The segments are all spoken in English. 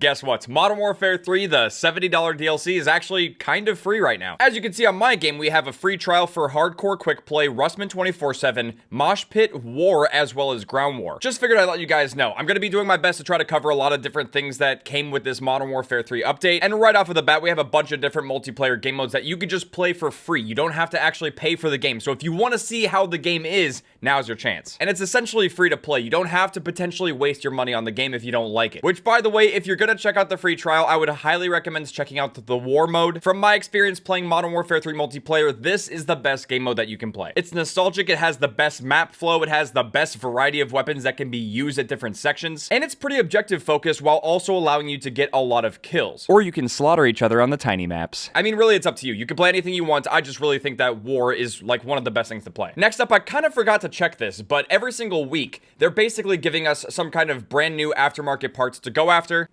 Guess what? Modern Warfare 3, the $70 DLC, is actually kind of free right now. As you can see on my game, we have a free trial for Hardcore Quick Play, Rustman 24/7, Mosh Pit, War, as well as Ground War. Just figured I'd let you guys know. I'm going to be doing my best to try to cover a lot of different things that came with this Modern Warfare 3 update. And right off of the bat, we have a bunch of different multiplayer game modes that you can just play for free. You don't have to actually pay for the game. So if you want to see how the game is, now's your chance. And it's essentially free to play. You don't have to potentially waste your money on the game if you don't like it. Which, by the way, if you're going to check out the free trial, I would highly recommend checking out the War mode. From my experience playing Modern Warfare 3 multiplayer, this is the best game mode that you can play. It's nostalgic, it has the best map flow, it has the best variety of weapons that can be used at different sections, and it's pretty objective focused while also allowing you to get a lot of kills. Or you can slaughter each other on the tiny maps. I mean, really, it's up to you. You can play anything you want. I just really think that War is like one of the best things to play. Next up, I kind of forgot to check this, but every single week, they're basically giving us some kind of brand new aftermarket parts to go after.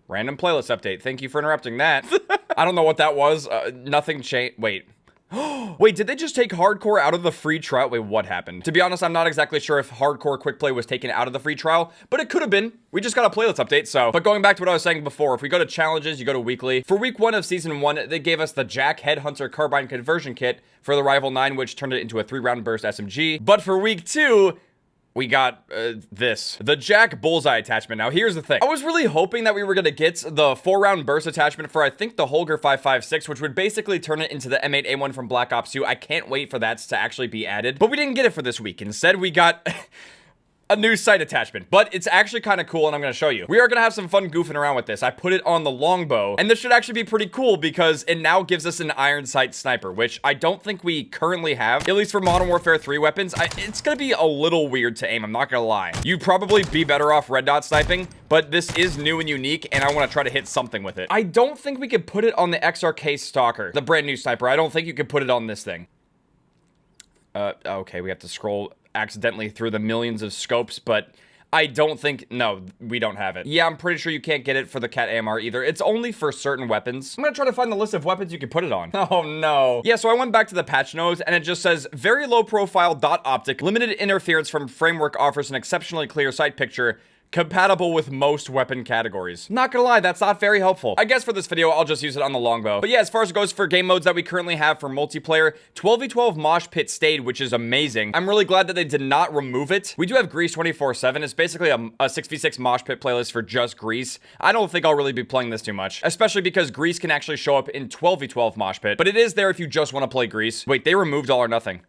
Random playlist update. Thank you for interrupting that. I don't know what that was. Nothing changed. Wait. Wait, did they just take Hardcore out of the free trial? Wait, what happened? To be honest, I'm not exactly sure if Hardcore Quick Play was taken out of the free trial, but it could have been. We just got a playlist update, so. But going back to what I was saying before, if we go to challenges, you go to weekly. For week 1 of season 1, they gave us the Jack Headhunter Carbine Conversion Kit for the Rival 9, which turned it into a 3-round burst SMG. But for week 2, we got the Jack Bullseye attachment. Now, here's the thing. I was really hoping that we were going to get the 4-round burst attachment for, I think, the Holger 5.56, which would basically turn it into the M8A1 from Black Ops 2. I can't wait for that to actually be added. But we didn't get it for this week. Instead, we got a new sight attachment, but it's actually kind of cool, and I'm going to show you. We are going to have some fun goofing around with this. I put it on the Longbow, and this should actually be pretty cool because it now gives us an iron sight sniper, which I don't think we currently have, at least for Modern Warfare 3 weapons. It's going to be a little weird to aim, I'm not going to lie. You'd probably be better off red dot sniping, but this is new and unique, and I want to try to hit something with it. I don't think we could put it on the XRK Stalker, the brand new sniper. I don't think you could put it on this thing. Okay, we have to scroll accidentally through the millions of scopes, but I don't think, no, we don't have it. Yeah, I'm pretty sure you can't get it for the Cat AMR either. It's only for certain weapons. I'm gonna try to find the list of weapons you can put it on. Oh no. Yeah, so I went back to the patch notes and it just says, very low profile dot optic, limited interference from framework, offers an exceptionally clear sight picture, compatible with most weapon categories. Not gonna lie, that's not very helpful. I guess for this video, I'll just use it on the Longbow. But yeah, as far as it goes for game modes that we currently have for multiplayer, 12v12 Mosh Pit stayed, which is amazing. I'm really glad that they did not remove it. We do have Grease 24/7. It's basically a 6v6 Mosh Pit playlist for just Grease. I don't think I'll really be playing this too much, especially because Grease can actually show up in 12v12 Mosh Pit, but it is there if you just want to play Grease. Wait, they removed All or Nothing.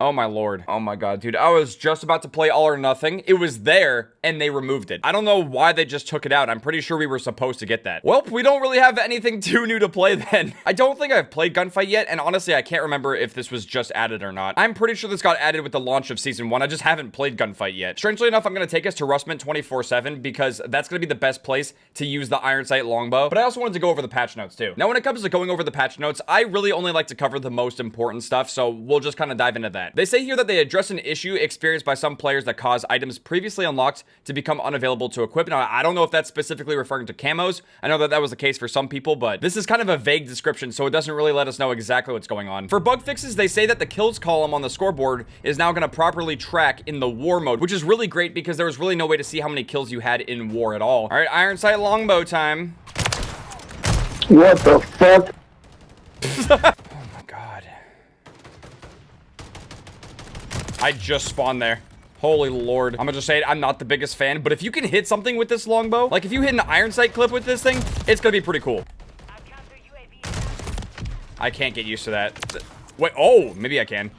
Oh my lord. Oh my god, dude. I was just about to play All or Nothing. It was there, and they removed it. I don't know why they just took it out. I'm pretty sure we were supposed to get that. Well, we don't really have anything too new to play then. I don't think I've played Gunfight yet, and honestly, I can't remember if this was just added or not. I'm pretty sure this got added with the launch of Season 1. I just haven't played Gunfight yet. Strangely enough, I'm going to take us to Rustman 24/7 because that's going to be the best place to use the Iron Sight Longbow. But I also wanted to go over the patch notes too. Now, when it comes to going over the patch notes, I really only like to cover the most important stuff, so we'll just kind of dive into that. They say here that they address an issue experienced by some players that cause items previously unlocked to become unavailable to equip. Now, I don't know if that's specifically referring to camos. I know that that was the case for some people, but this is kind of a vague description, so it doesn't really let us know exactly what's going on. For bug fixes, they say that the kills column on the scoreboard is now going to properly track in the War mode, which is really great because there was really no way to see how many kills you had in War at all. All right, Iron Sight Longbow time. What the fuck? Oh my god. I just spawned there. Holy lord. I'm gonna just say it, I'm not the biggest fan, but if you can hit something with this Longbow, like if you hit an Iron Sight clip with this thing, it's gonna be pretty cool. I can't get used to that. Wait, oh, maybe I can.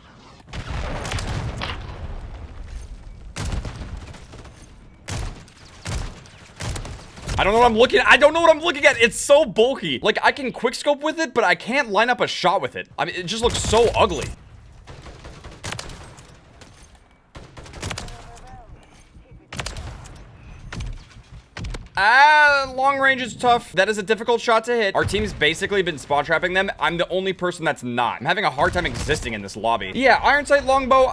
I don't know what I'm looking at. I don't know what I'm looking at. It's so bulky. Like, I can quickscope with it, but I can't line up a shot with it. I mean, it just looks so ugly. Long range is tough. That is a difficult shot to hit. Our team's basically been spawn trapping them. I'm the only person that's not. I'm having a hard time existing in this lobby. Yeah, Iron Sight Longbow,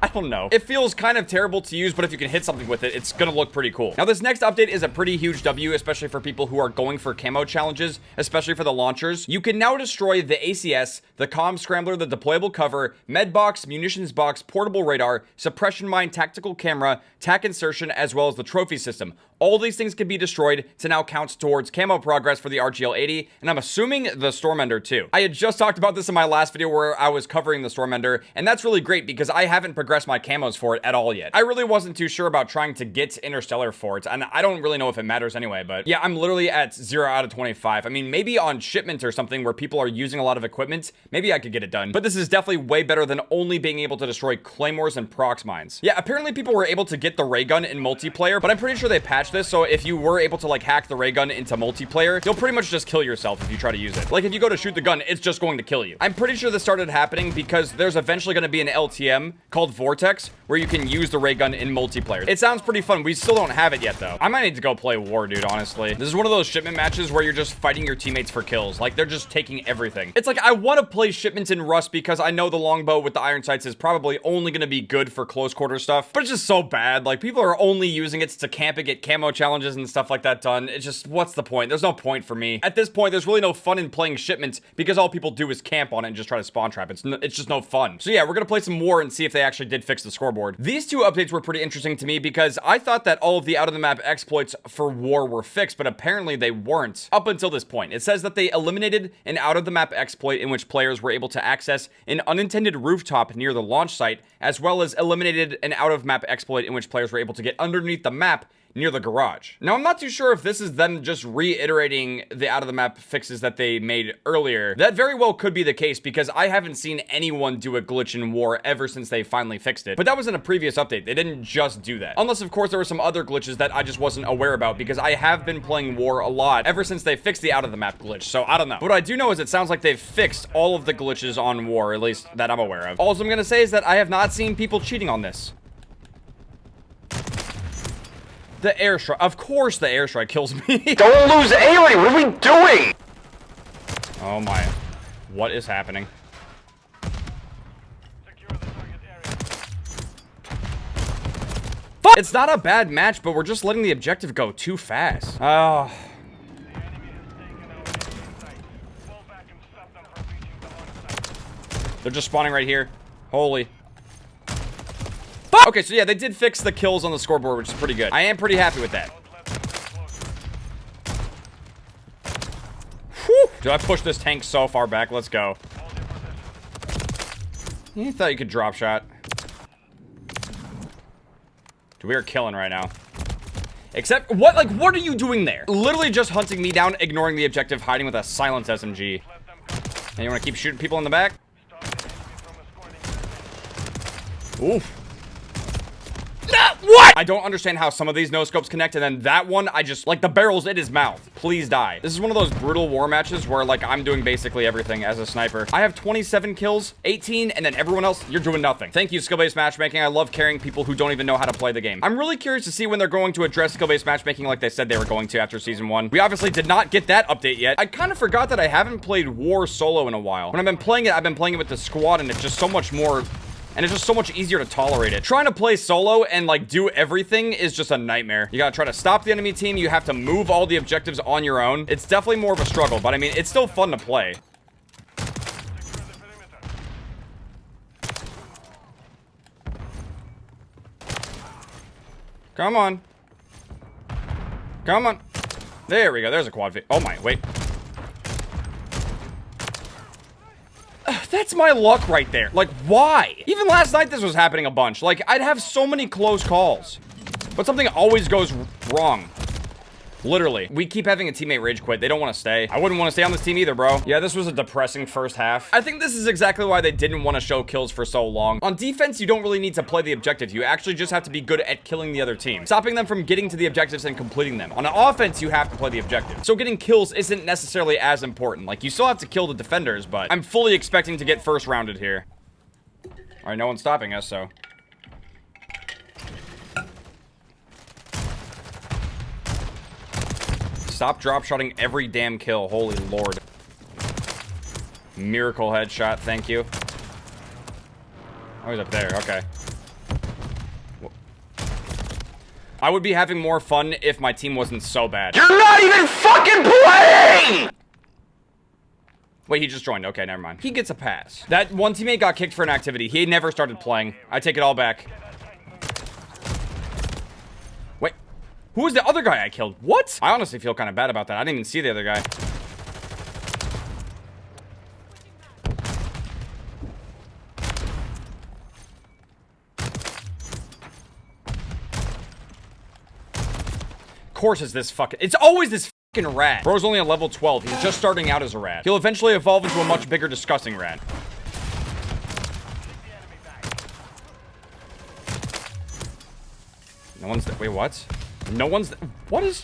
I don't know. It feels kind of terrible to use, but if you can hit something with it, it's gonna look pretty cool. Now, this next update is a pretty huge W, especially for people who are going for camo challenges, especially for the launchers. You can now destroy the ACS, the comm scrambler, the deployable cover, med box, munitions box, portable radar, suppression mine, tactical camera, tac insertion, as well as the trophy system, All these things can be destroyed to now count towards camo progress for the RGL-80, and I'm assuming the Stormender too. I had just talked about this in my last video where I was covering the Stormender, and that's really great because I haven't progressed my camos for it at all yet. I really wasn't too sure about trying to get Interstellar for it, and I don't really know if it matters anyway, but yeah, I'm literally at 0 out of 25. I mean, maybe on shipment or something where people are using a lot of equipment, maybe I could get it done, but this is definitely way better than only being able to destroy claymores and prox mines. Yeah, apparently people were able to get the ray gun in multiplayer, but I'm pretty sure they patched this, so if you were able to like hack the ray gun into multiplayer, you'll pretty much just kill yourself if you try to use it. Like if you go to shoot the gun, it's just going to kill you. I'm pretty sure this started happening because there's eventually going to be an LTM called Vortex where you can use the ray gun in multiplayer. It sounds pretty fun. We still don't have it yet though. I might need to go play war, dude, honestly. This is one of those shipment matches where you're just fighting your teammates for kills. Like they're just taking everything. It's like I want to play shipments in Rust because I know the longbow with the iron sights is probably only going to be good for close quarter stuff, but it's just so bad. Like people are only using it to camp and get camo challenges and stuff like that done. It's just, what's the point? There's no point for me. At this point, there's really no fun in playing shipments because all people do is camp on it and just try to spawn trap. It's just no fun. So yeah, we're gonna play some war and see if they actually did fix the scoreboard. These two updates were pretty interesting to me because I thought that all of the out-of-the-map exploits for war were fixed, but apparently they weren't up until this point. It says that they eliminated an out-of-the-map exploit in which players were able to access an unintended rooftop near the launch site, as well as eliminated an out-of-map exploit in which players were able to get underneath the map near the garage. Now, I'm not too sure if this is them just reiterating the out-of-the-map fixes that they made earlier. That very well could be the case because I haven't seen anyone do a glitch in war ever since they finally fixed it. But that was in a previous update. They didn't just do that. Unless, of course, there were some other glitches that I just wasn't aware about because I have been playing war a lot ever since they fixed the out-of-the-map glitch. So, I don't know. What I do know is it sounds like they've fixed all of the glitches on war, at least that I'm aware of. All I'm gonna say is that I have not seen people cheating on this. The airstrike. Of course the airstrike kills me. Don't lose A-Lane! What are we doing? Oh my. What is happening? Fuck! It's not a bad match, but we're just letting the objective go too fast. Oh. They're just spawning right here. Holy. Okay, so yeah, they did fix the kills on the scoreboard, which is pretty good. I am pretty happy with that. Whew. Dude, I pushed this tank so far back. Let's go. You thought you could drop shot. Dude, we are killing right now. Except, what? Like, what are you doing there? Literally just hunting me down, ignoring the objective, hiding with a silence SMG. And you want to keep shooting people in the back? Oof. What? I don't understand how some of these no-scopes connect, and then that one, I just, like, the barrel's in his mouth. Please die. This is one of those brutal war matches where, like, I'm doing basically everything as a sniper. I have 27 kills, 18, and then everyone else, you're doing nothing. Thank you, skill-based matchmaking. I love carrying people who don't even know how to play the game. I'm really curious to see when they're going to address skill-based matchmaking like they said they were going to after Season 1. We obviously did not get that update yet. I kind of forgot that I haven't played war solo in a while. When I've been playing it with the squad, and it's just so much more... And it's just so much easier to tolerate it. Trying to play solo and, like, do everything is just a nightmare. You gotta try to stop the enemy team. You have to move all the objectives on your own. It's definitely more of a struggle, but I mean, it's still fun to play. Come on. Come on. There we go. There's a quad fit. Oh my, wait. That's my luck right there. Like, why? Even last night this was happening a bunch. Like, I'd have so many close calls. But something always goes wrong. Literally. We keep having a teammate rage quit. They don't want to stay. I wouldn't want to stay on this team either, bro. Yeah, this was a depressing first half. I think this is exactly why they didn't want to show kills for so long. On defense, you don't really need to play the objective. You actually just have to be good at killing the other team, stopping them from getting to the objectives and completing them. On offense, you have to play the objective. So getting kills isn't necessarily as important. Like, you still have to kill the defenders, but I'm fully expecting to get first rounded here. All right, no one's stopping us, so... Stop drop-shotting every damn kill. Holy lord. Miracle headshot, thank you. Oh, he's up there. Okay. I would be having more fun if my team wasn't so bad. You're not even fucking playing! Wait, he just joined. Okay, never mind. He gets a pass. That one teammate got kicked for an activity. He never started playing. I take it all back. Wait. Who was the other guy I killed? What? I honestly feel kind of bad about that. I didn't even see the other guy. Of course it's this fucking... It's always this fucking rat. Bro's only on level 12. He's just starting out as a rat. He'll eventually evolve into a much bigger, disgusting rat. No one's... Wait, what? No one's... What is...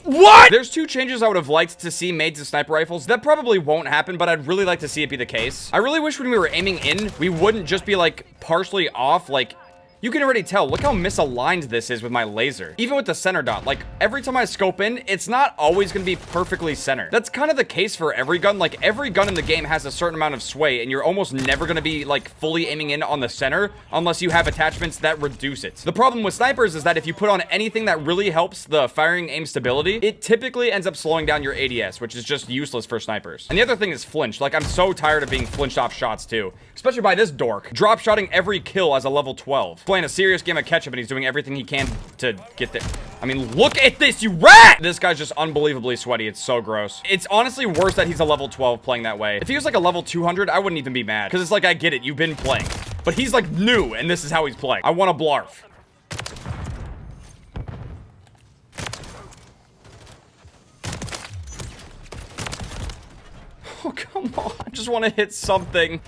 What? There's two changes I would have liked to see made to sniper rifles. That probably won't happen, but I'd really like to see it be the case. I really wish when we were aiming in, we wouldn't just be like partially off, like... You can already tell, look how misaligned this is with my laser. Even with the center dot, like every time I scope in, it's not always gonna be perfectly centered. That's kind of the case for every gun. Like every gun in the game has a certain amount of sway and you're almost never gonna be like fully aiming in on the center unless you have attachments that reduce it. The problem with snipers is that if you put on anything that really helps the firing aim stability, it typically ends up slowing down your ADS, which is just useless for snipers. And the other thing is flinch. Like I'm so tired of being flinched off shots too, especially by this dork. Drop shotting every kill as a level 12. Playing a serious game of catch-up and he's doing everything he can to get there. I mean, look at this, you rat! This guy's just unbelievably sweaty. It's so gross. It's honestly worse that he's a level 12 playing that way. If he was like a level 200, I wouldn't even be mad. Because it's like, I get it, you've been playing. But he's like new, and this is how he's playing. I want a blarf. Oh, come on. I just want to hit something.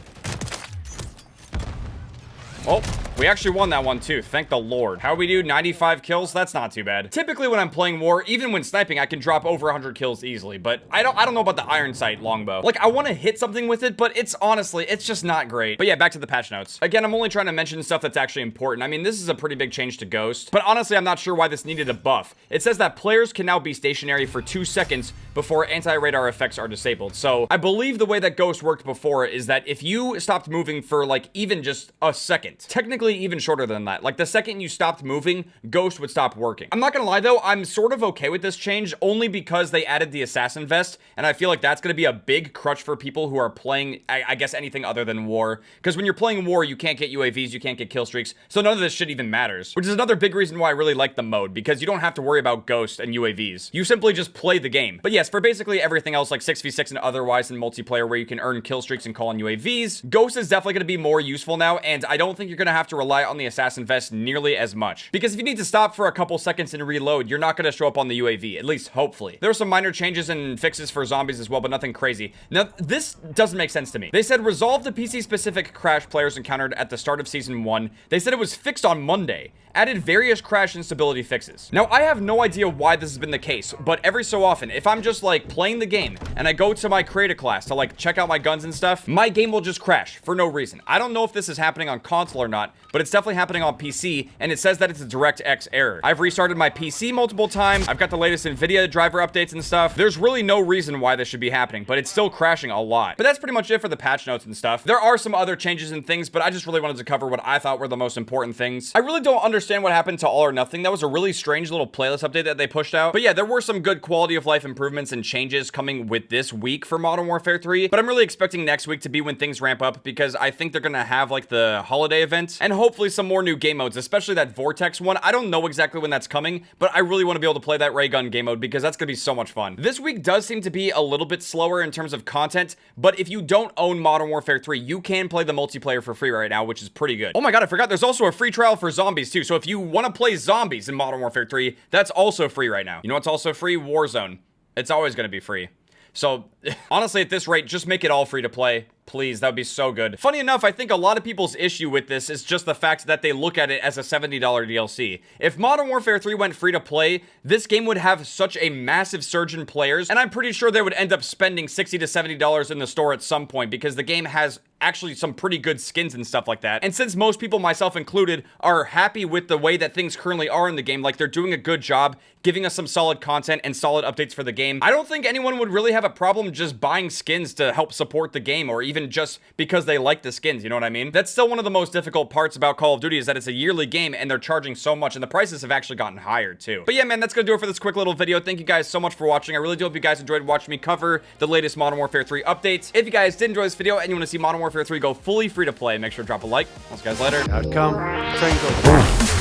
Oh, we actually won that one too. Thank the Lord. How we do? 95 kills? That's not too bad. Typically when I'm playing war, even when sniping, I can drop over 100 kills easily, but I don't know about the iron sight longbow. Like I want to hit something with it, but it's honestly, it's just not great. But yeah, back to the patch notes. Again, I'm only trying to mention stuff that's actually important. I mean, this is a pretty big change to Ghost, but honestly, I'm not sure why this needed a buff. It says that players can now be stationary for 2 seconds before anti-radar effects are disabled. So I believe the way that Ghost worked before is that if you stopped moving for like even just a second, technically even shorter than that, like the second you stopped moving, Ghost would stop working. I'm not gonna lie though, I'm sort of okay with this change only because they added the assassin vest, and I feel like that's gonna be a big crutch for people who are playing, I guess, anything other than war. Because when you're playing war, you can't get UAVs, you can't get kill streaks, so none of this shit even matters. Which is another big reason why I really like the mode, because you don't have to worry about Ghost and UAVs. You simply just play the game. But yes, for basically everything else like 6v6 and otherwise in multiplayer where you can earn kill streaks and call on UAVs, Ghost is definitely gonna be more useful now, and I don't think you're gonna have to rely on the assassin vest nearly as much. Because if you need to stop for a couple seconds and reload, you're not going to show up on the UAV, at least hopefully. There are some minor changes and fixes for zombies as well, but nothing crazy. Now, this doesn't make sense to me. They said resolve the PC-specific crash players encountered at the start of Season 1. They said it was fixed on Monday. Added various crash and stability fixes. Now, I have no idea why this has been the case, but every so often, if I'm just like playing the game and I go to my creator class to like check out my guns and stuff, my game will just crash for no reason. I don't know if this is happening on console or not, but it's definitely happening on PC, and it says that it's a DirectX error. I've restarted my PC multiple times. I've got the latest NVIDIA driver updates and stuff. There's really no reason why this should be happening, but it's still crashing a lot. But that's pretty much it for the patch notes and stuff. There are some other changes and things, but I just really wanted to cover what I thought were the most important things. I really don't understand what happened to All or Nothing. That was a really strange little playlist update that they pushed out. But yeah, there were some good quality of life improvements and changes coming with this week for Modern Warfare 3, but I'm really expecting next week to be when things ramp up, because I think they're gonna have like the holiday event and hopefully some more new game modes, especially that Vortex one. I don't know exactly when that's coming, but I really want to be able to play that ray gun game mode because that's gonna be so much fun. This week does seem to be a little bit slower in terms of content, but if you don't own Modern Warfare 3, you can play the multiplayer for free right now, which is pretty good. Oh my god, I forgot there's also a free trial for zombies too, so if you want to play zombies in Modern Warfare 3, that's also free right now. You know what's also free? Warzone. It's always gonna be free. So, honestly, at this rate, just make it all free to play. Please, that would be so good. Funny enough, I think a lot of people's issue with this is just the fact that they look at it as a $70 DLC. If Modern Warfare 3 went free to play, this game would have such a massive surge in players, and I'm pretty sure they would end up spending $60 to $70 in the store at some point, because the game has actually some pretty good skins and stuff like that. And since most people, myself included, are happy with the way that things currently are in the game, like they're doing a good job giving us some solid content and solid updates for the game, I don't think anyone would really have a problem just buying skins to help support the game, or even just because they like the skins, you know what I mean? That's still one of the most difficult parts about Call of Duty, is that it's a yearly game and they're charging so much, and the prices have actually gotten higher too. But yeah, man, that's gonna do it for this quick little video. Thank you guys so much for watching. I really do hope you guys enjoyed watching me cover the latest Modern Warfare 3 updates. If you guys did enjoy this video and you want to see Modern Warfare 3 go fully free to play, make sure to drop a like. I'll see you guys later. Outcome. Train goes.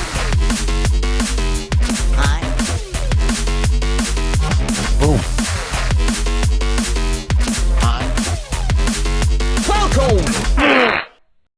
Boom. Welcome